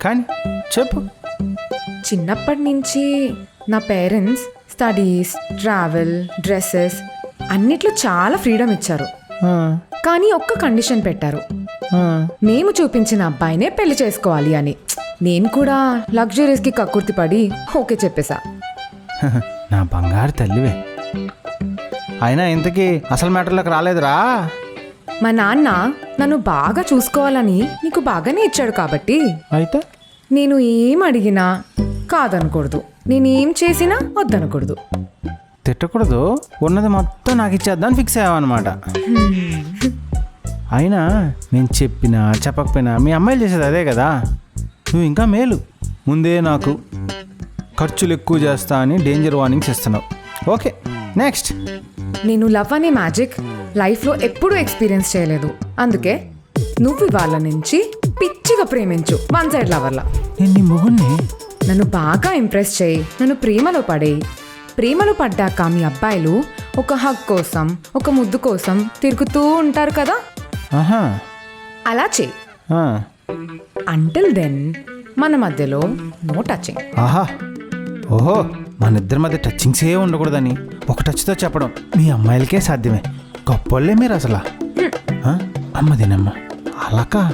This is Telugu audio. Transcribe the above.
కానీ చెప్పు. చిన్నప్పటి నుంచి నా పేరెంట్స్ స్టడీస్, ట్రావెల్, డ్రెస్సెస్ అన్నిట్లో చాలా ఫ్రీడమ్ ఇచ్చారు. ఆ, కానీ ఒక్క కండిషన్ పెట్టారు, ఆ. మేము చూపించిన అబ్బాయినే పెళ్లి చేసుకోవాలి అని. నేను కూడా లగ్జరీస్కి కక్కుర్తి పడి ఓకే చెప్పేశా. నా బంగారు తల్లివే. అయినా ఇంతకీ అసలు మ్యాటర్లోకి రాలేదురా? మా నాన్న నన్ను బాగా చూసుకోవాలని నీకు బాగానే ఇచ్చాడు కాబట్టి అయితే నేను ఏం అడిగినా కాదనకూడదు, నేనేం చేసినా వద్దనకూడదు. తిట్టకూడదు, ఉన్నది మొత్తం నాకు ఇచ్చేద్దాన్ని ఫిక్స్ అయ్యావన్నమాట. అయినా నేను చెప్పినా చెప్పకపోయినా మీ అమ్మాయిలు చేసేది అదే కదా. నువ్వు ఇంకా మేలు, ముందే నాకు ఖర్చులు ఎక్కువ చేస్తా అని డేంజర్ వార్నింగ్స్ ఇస్తున్నావు. Okay, next. నేను లవ్ అనే మ్యాజిక్ లైఫ్లో ఎప్పుడూ ఎక్స్పీరియన్స్ చేయలేదు. అందుకే నువ్వు ఇవాళ నుంచి పిచ్చిగా ప్రేమించు, వన్ సైడ్ లవర్లా. నేను నీ మొగుణ్ణి. నన్ను బాగా ఇంప్రెస్ చేయి, నన్ను ప్రేమలో పడేయి. ప్రేమలో పడ్డాక మీ అబ్బాయిలు ఒక హగ్ కోసం, ఒక ముద్దు కోసం తిరుగుతూ ఉంటారు కదా, ఆహా. అలా చేయి. ఆ. అంటిల్ దెన్ మన మధ్యలో నో టచింగ్. ఆహా, ఓహో, మన ఇద్దరి మధ్య టచింగ్సే ఉండకూడదని ఒక టచ్తో చెప్పడం మీ అమ్మాయిలకే సాధ్యమే. గొప్పోళ్ళే మీరు అసలు. అమ్మదినమ్మ అలాకా.